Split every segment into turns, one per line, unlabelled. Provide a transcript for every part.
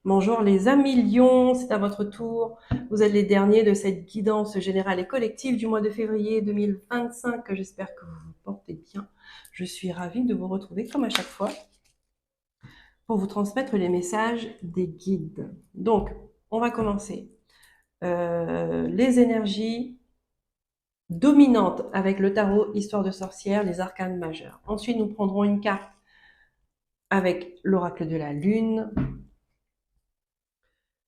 Bonjour les amis Lions, c'est à votre tour. Vous êtes les derniers de cette guidance générale et collective du mois de février 2025. J'espère que vous vous portez bien. Je suis ravie de vous retrouver comme à chaque fois pour vous transmettre les messages des guides. Donc, on va commencer. Les énergies dominantes avec le tarot Histoire de sorcière, les arcanes majeurs. Ensuite, nous prendrons une carte avec l'oracle de la lune,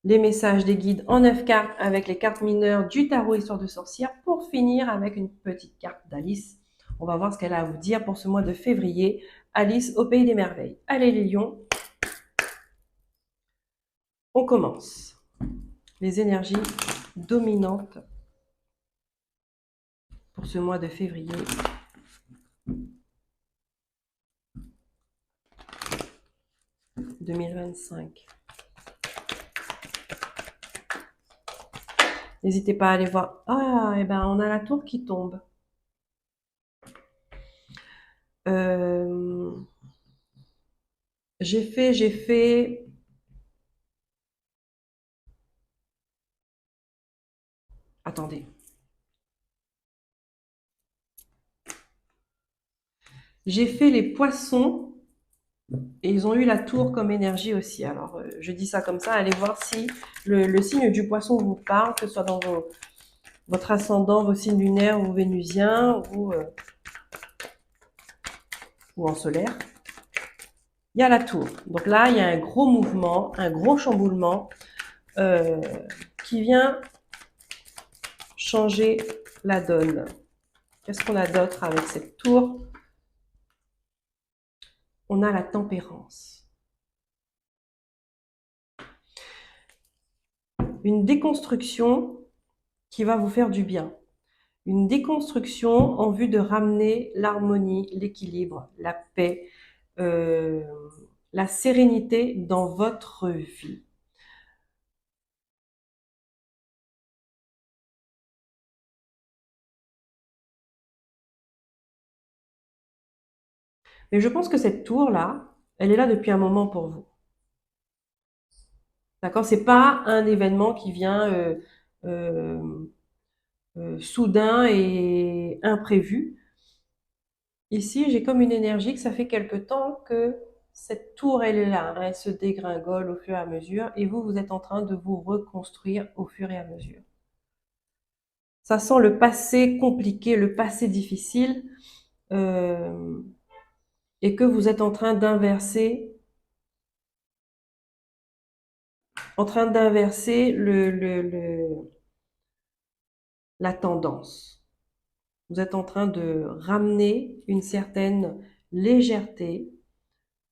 les messages des guides en 9 cartes avec les cartes mineures du tarot Histoire de sorcière pour finir avec une petite carte d'Alice. On va voir ce qu'elle a à vous dire pour ce mois de février. Alice au pays des merveilles. Allez les lions, on commence. Les énergies dominantes pour ce mois de février 2025. N'hésitez pas à aller voir. Ah, et ben on a la tour qui tombe. J'ai fait. Attendez. J'ai fait les poissons et ils ont eu la tour comme énergie aussi. Alors, je dis ça comme ça, allez voir si le signe du poisson vous parle, que ce soit dans votre ascendant, vos signes lunaires ou vénusiens ou en solaire. Il y a la tour. Donc là, il y a un gros mouvement, un gros chamboulement qui vient changer la donne. Qu'est-ce qu'on a d'autre avec cette tour? On a la tempérance. Une déconstruction qui va vous faire du bien. Une déconstruction en vue de ramener l'harmonie, l'équilibre, la paix, la sérénité dans votre vie. Mais je pense que cette tour-là, elle est là depuis un moment pour vous. D'accord? C'est pas un événement qui vient euh, soudain et imprévu. Ici, j'ai comme une énergie que ça fait quelque temps que cette tour, elle est là, hein, elle se dégringole au fur et à mesure, et vous, vous êtes en train de vous reconstruire au fur et à mesure. Ça sent le passé compliqué, le passé difficile, euh, et que vous êtes en train d'inverser la tendance. Vous êtes en train de ramener une certaine légèreté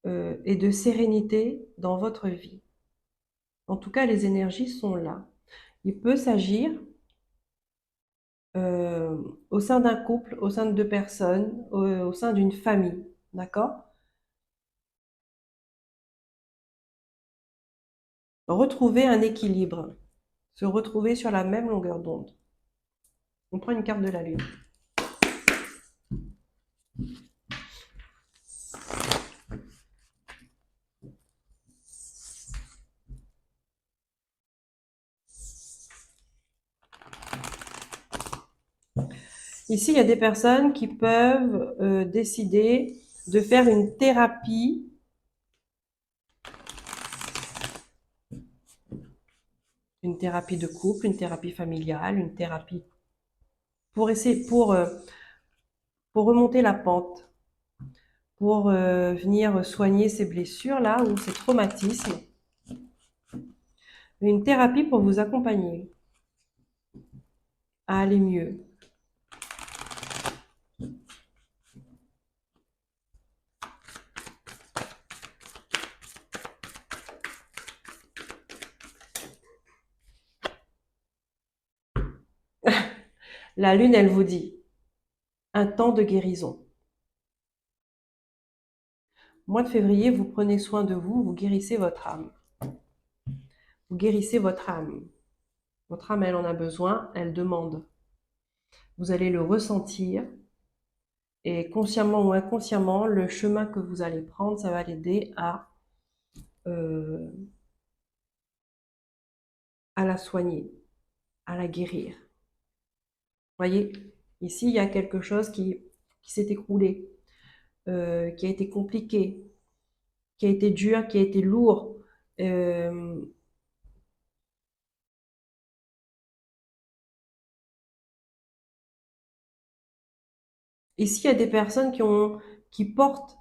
et de sérénité dans votre vie. En tout cas, les énergies sont là. Il peut s'agir euh, au sein d'un couple, au sein de deux personnes, au sein d'une famille, d'accord? Retrouver un équilibre, se retrouver sur la même longueur d'onde. On prend une carte de la lune. Ici, il y a des personnes qui peuvent décider de faire une thérapie de couple, une thérapie familiale, une thérapie pour essayer, pour remonter la pente, pour venir soigner ces blessures là ou ces traumatismes. Une thérapie pour vous accompagner à aller mieux. La lune, elle vous dit un temps de guérison. Mois de février, vous prenez soin de vous, vous guérissez votre âme. Vous guérissez votre âme. Votre âme, elle en a besoin, elle demande. Vous allez le ressentir et consciemment ou inconsciemment, le chemin que vous allez prendre, ça va l'aider à la soigner, à la guérir. Voyez, ici, il y a quelque chose qui s'est écroulé, qui a été compliqué, qui a été dur, qui a été lourd. Ici, il y a des personnes qui portent,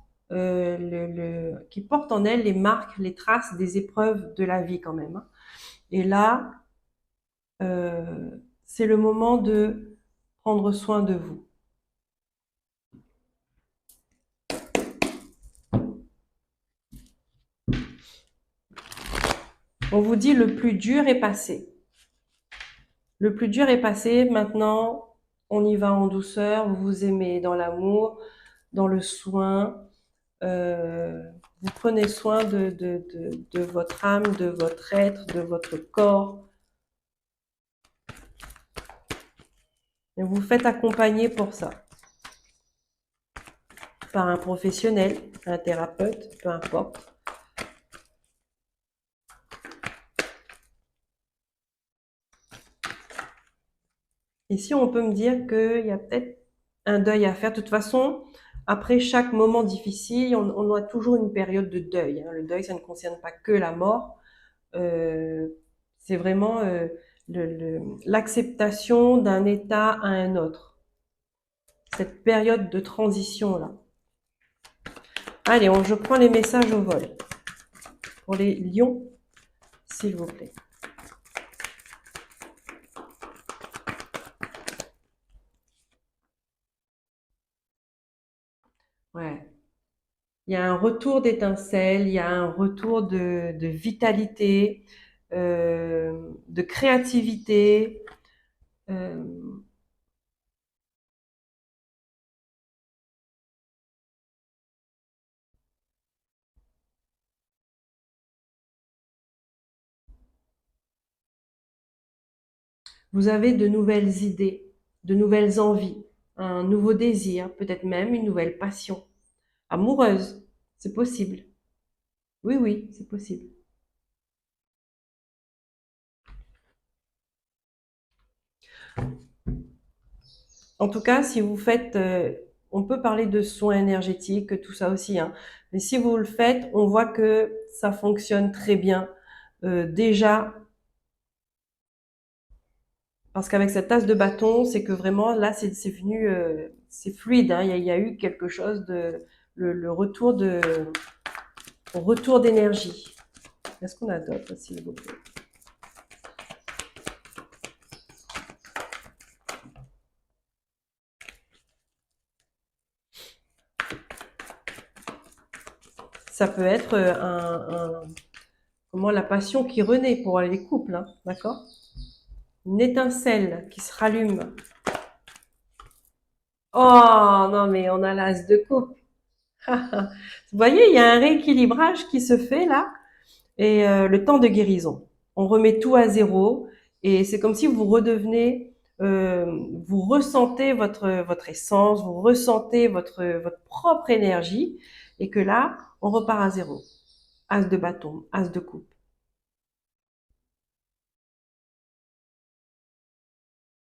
qui portent en elles les marques, les traces des épreuves de la vie quand même, hein. Et là, c'est le moment de prendre soin de vous. On vous dit le plus dur est passé. Le plus dur est passé, maintenant on y va en douceur, vous vous aimez dans l'amour, dans le soin, vous prenez soin de votre âme, de votre être, de votre corps. Et vous faites accompagner pour ça. Par un professionnel, un thérapeute, peu importe. Ici, on peut me dire qu'il y a peut-être un deuil à faire. De toute façon, après chaque moment difficile, on a toujours une période de deuil, hein. Le deuil, ça ne concerne pas que la mort. C'est vraiment l'acceptation d'un état à un autre. Cette période de transition-là. Allez, je prends les messages au vol. Pour les lions, s'il vous plaît. Ouais. Il y a un retour d'étincelle, il y a un retour de vitalité, de créativité. euh, vous avez de nouvelles idées, de nouvelles envies, un nouveau désir, peut-être même une nouvelle passion. Amoureuse, c'est possible. Oui, oui, c'est possible. En tout cas, si vous faites, on peut parler de soins énergétiques, tout ça aussi, hein. Mais si vous le faites, on voit que ça fonctionne très bien. Déjà, parce qu'avec cette tasse de bâton, c'est que vraiment, là, c'est venu, c'est fluide, hein. Il y a eu quelque chose de, le retour d'énergie. Est-ce qu'on a d'autres, s'il vous plaît? Ça peut être comment la passion qui renaît pour les couples, hein, d'accord? Une étincelle qui se rallume. Oh non, mais on a l'as de coupe. Vous voyez, il y a un rééquilibrage qui se fait là, et le temps de guérison. On remet tout à zéro, et c'est comme si vous redevenez, vous ressentez votre essence, vous ressentez votre propre énergie, et que là, on repart à zéro. As de bâton, as de coupe.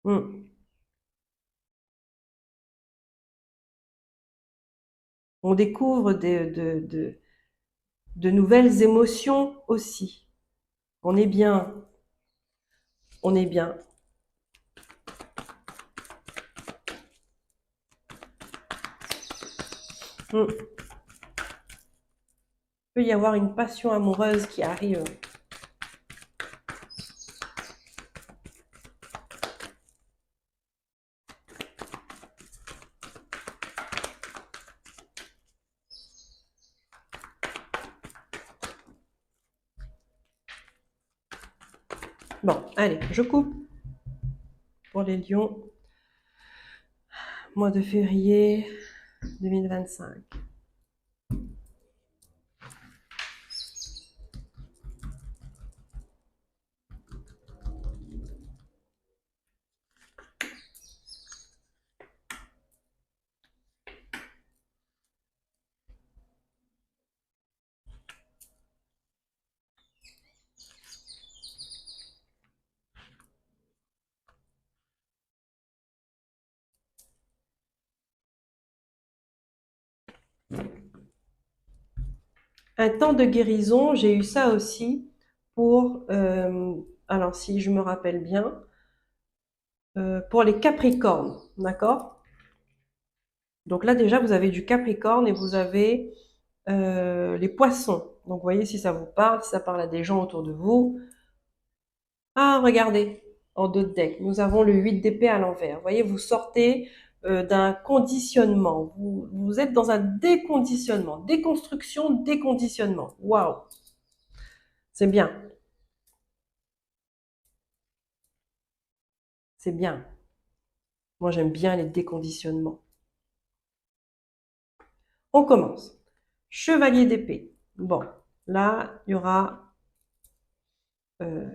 Hmm. On découvre de nouvelles émotions aussi. On est bien, on est bien. Hmm. Il peut y avoir une passion amoureuse qui arrive. Bon, allez, je coupe pour les lions. Mois de février 2025. Un temps de guérison, j'ai eu ça aussi pour, alors si je me rappelle bien, pour les Capricornes, d'accord? Donc là déjà vous avez du Capricorne et vous avez les Poissons. Donc voyez si ça vous parle, si ça parle à des gens autour de vous. Ah, regardez, en dos de deck, nous avons le 8 d'épée à l'envers. Vous voyez, vous sortez d'un conditionnement. Vous êtes dans un déconditionnement, déconstruction, déconditionnement. Waouh, c'est bien, c'est bien. Moi, j'aime bien les déconditionnements. On commence. Chevalier d'épée. Bon, là, il y aura... euh,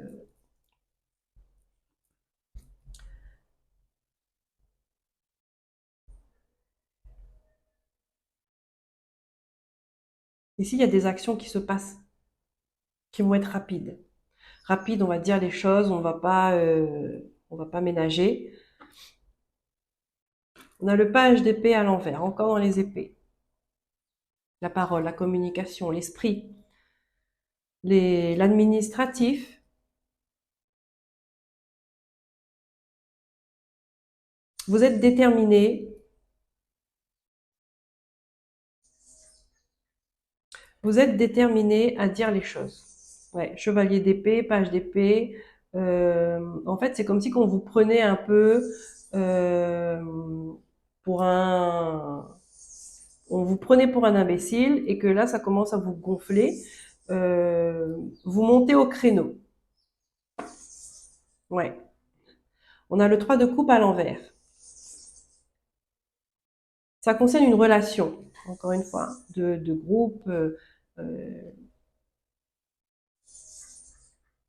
ici, il y a des actions qui se passent, qui vont être rapides. Rapides, on va dire les choses, on va pas ménager. On a le page d'épée à l'envers, encore dans les épées. La parole, la communication, l'esprit, l'administratif. Vous êtes déterminé, vous êtes déterminé à dire les choses. Ouais, chevalier d'épée, page d'épée. En fait, c'est comme si qu'on vous prenait un peu euh, pour un, on vous prenait pour un imbécile et que là, ça commence à vous gonfler. Vous montez au créneau. Ouais. On a le 3 de coupe à l'envers. Ça concerne une relation, encore une fois, de groupe,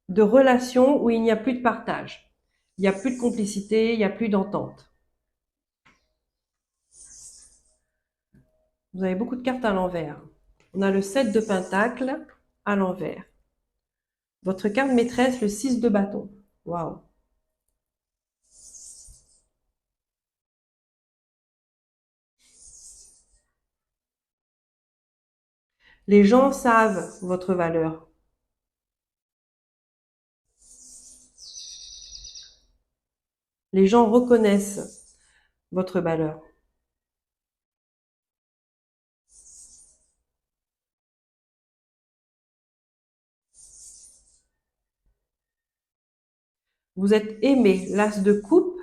de relation où il n'y a plus de partage. Il n'y a plus de complicité, il n'y a plus d'entente. Vous avez beaucoup de cartes à l'envers. On a le 7 de pentacle à l'envers. Votre carte maîtresse, le 6 de bâton. Waouh. Les gens savent votre valeur. Les gens reconnaissent votre valeur. Vous êtes aimé. L'as de coupe,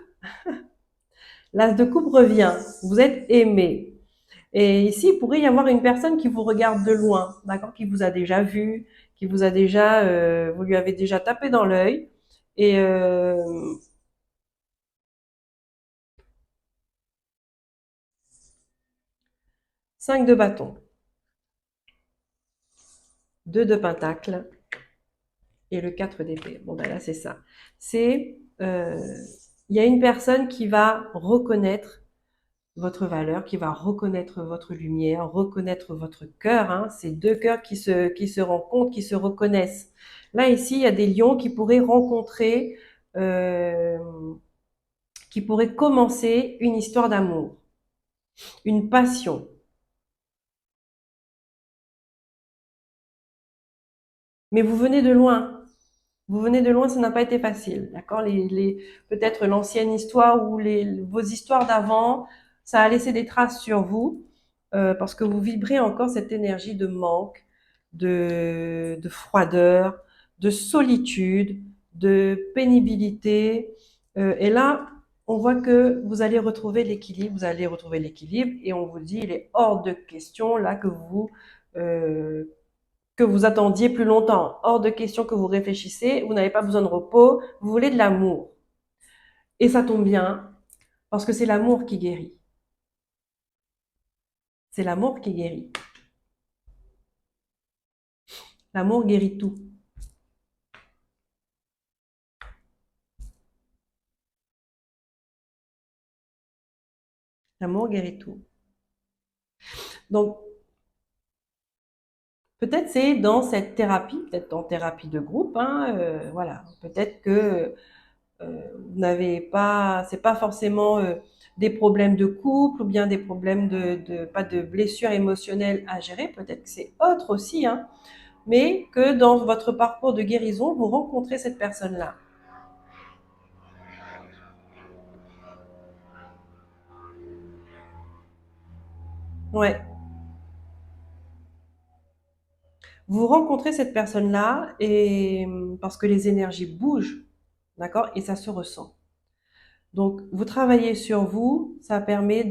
l'as de coupe revient. Vous êtes aimé. Et ici, il pourrait y avoir une personne qui vous regarde de loin, d'accord, qui vous a déjà vu, qui vous a déjà, vous lui avez déjà tapé dans l'œil. Et 5 de bâton, 2 de pentacle et le 4 d'épée. Bon ben là, c'est ça. C'est, il y a une personne qui va reconnaître votre valeur, qui va reconnaître votre lumière, reconnaître votre cœur. Hein. C'est deux cœurs qui se rencontrent, qui se reconnaissent. Là, ici, il y a des lions qui pourraient rencontrer, euh, qui pourraient commencer une histoire d'amour, une passion. Mais vous venez de loin. Vous venez de loin, ça n'a pas été facile. D'accord, peut-être l'ancienne histoire ou vos histoires d'avant, ça a laissé des traces sur vous parce que vous vibrez encore cette énergie de manque, de froideur, de solitude, de pénibilité. Et là, on voit que vous allez retrouver l'équilibre, vous allez retrouver l'équilibre et on vous dit, il est hors de question là euh, que vous attendiez plus longtemps. Hors de question que vous réfléchissez, vous n'avez pas besoin de repos, vous voulez de l'amour. Et ça tombe bien, parce que c'est l'amour qui guérit. C'est l'amour qui guérit. L'amour guérit tout. L'amour guérit tout. Donc, peut-être c'est dans cette thérapie, peut-être en thérapie de groupe, hein, voilà. Peut-être que vous n'avez pas, c'est pas forcément des problèmes de couple ou bien des problèmes pas de blessures émotionnelles à gérer. Peut-être que c'est autre aussi, hein, mais que dans votre parcours de guérison, vous rencontrez cette personne-là. Ouais. Vous rencontrez cette personne-là et parce que les énergies bougent, d'accord, et ça se ressent. Donc, vous travaillez sur vous, ça permet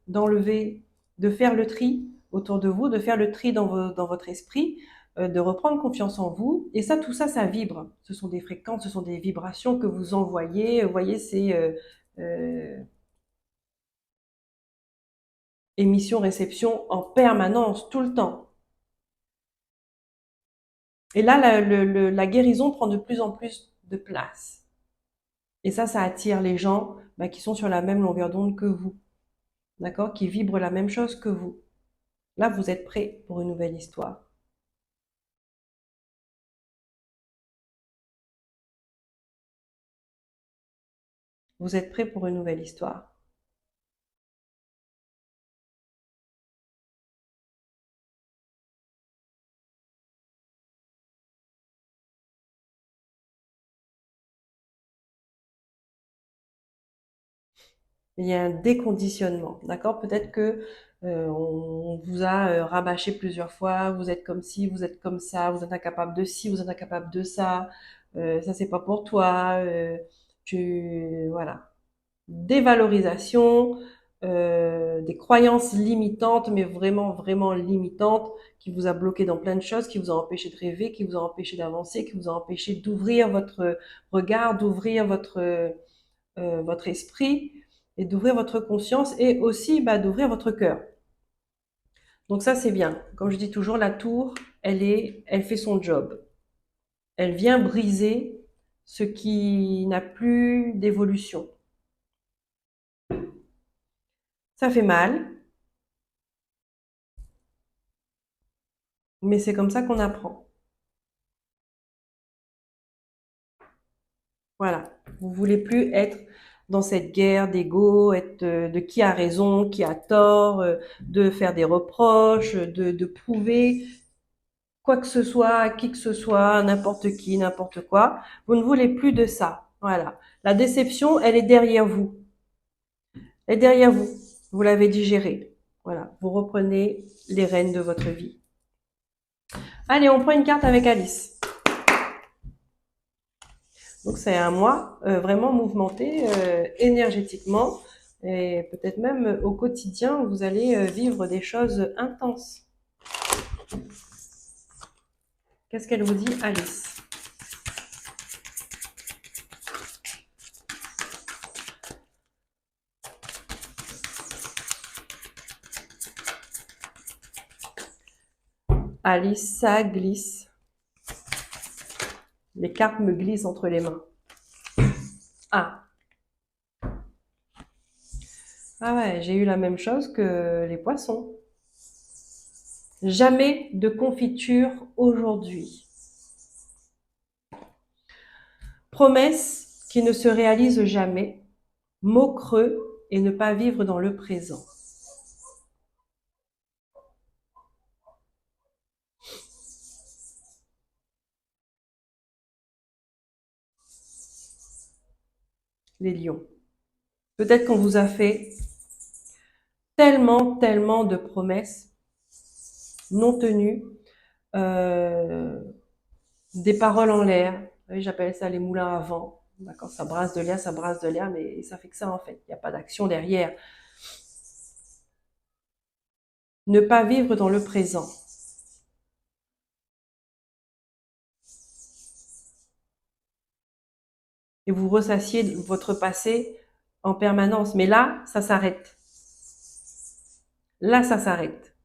d'enlever, de faire le tri autour de vous, de faire le tri dans votre esprit, de reprendre confiance en vous. Et ça, tout ça, ça vibre. Ce sont des fréquences, ce sont des vibrations que vous envoyez. Vous voyez, c'est émission-réception en permanence, tout le temps. Et là, la guérison prend de plus en plus de place. Et ça attire les gens qui sont sur la même longueur d'onde que vous, d'accord, qui vibrent la même chose que vous. Là, vous êtes prêt pour une nouvelle histoire. Vous êtes prêt pour une nouvelle histoire. Il y a un déconditionnement, d'accord? Peut-être que on vous a rabâché plusieurs fois, vous êtes comme ci, vous êtes comme ça, vous êtes incapable de ci, vous êtes incapable de ça c'est pas pour toi, voilà. Dévalorisation, des croyances limitantes, mais vraiment, vraiment limitantes, qui vous a bloqué dans plein de choses, qui vous a empêché de rêver, qui vous a empêché d'avancer, qui vous a empêché d'ouvrir votre regard, d'ouvrir votre esprit et d'ouvrir votre conscience et aussi d'ouvrir votre cœur. Donc ça, c'est bien. Comme je dis toujours, la tour, elle fait son job. Elle vient briser ce qui n'a plus d'évolution. Ça fait mal, mais c'est comme ça qu'on apprend. Voilà. Vous voulez plus être dans cette guerre d'ego, être de qui a raison, qui a tort, de faire des reproches, de prouver quoi que ce soit, à qui que ce soit, à n'importe qui, n'importe quoi. Vous ne voulez plus de ça. Voilà. La déception, elle est derrière vous. Elle est derrière vous. Vous l'avez digérée. Voilà. Vous reprenez les rênes de votre vie. Allez, on prend une carte avec Alice. Donc c'est un mois vraiment mouvementé énergétiquement et peut-être même au quotidien, vous allez vivre des choses intenses. Qu'est-ce qu'elle vous dit, Alice? Alice, ça glisse. Les cartes me glissent entre les mains. Ah. Ah ouais, j'ai eu la même chose que les poissons. Jamais de confiture aujourd'hui. Promesse qui ne se réalise jamais. Mots creux et ne pas vivre dans le présent. Les lions. Peut-être qu'on vous a fait tellement, tellement de promesses non tenues, euh, des paroles en l'air. Oui, j'appelle ça les moulins à vent. D'accord, ça brasse de l'air, mais ça fait que ça en fait. Il n'y a pas d'action derrière. Ne pas vivre dans le présent. Et vous ressassiez votre passé en permanence. Mais là, ça s'arrête. Là, ça s'arrête.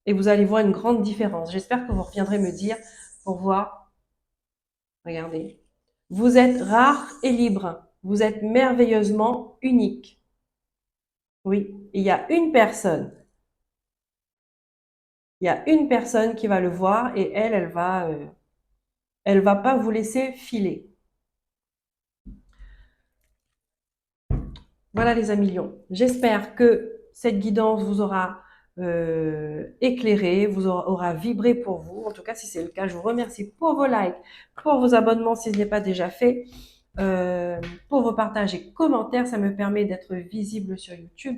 Et vous allez voir une grande différence. J'espère que vous reviendrez me dire pour voir. Regardez. Vous êtes rare et libre. Vous êtes merveilleusement unique. Oui, il y a une personne. Il y a une personne qui va le voir et elle va pas vous laisser filer. Voilà les amis lions. J'espère que cette guidance vous aura éclairé, aura vibré pour vous. En tout cas, si c'est le cas, je vous remercie pour vos likes, pour vos abonnements si ce n'est pas déjà fait, euh, pour vos partages et commentaires. Ça me permet d'être visible sur YouTube.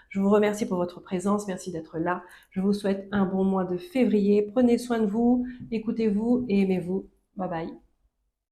Je vous remercie pour votre présence. Merci d'être là. Je vous souhaite un bon mois de février. Prenez soin de vous, écoutez-vous et aimez-vous. Bye bye.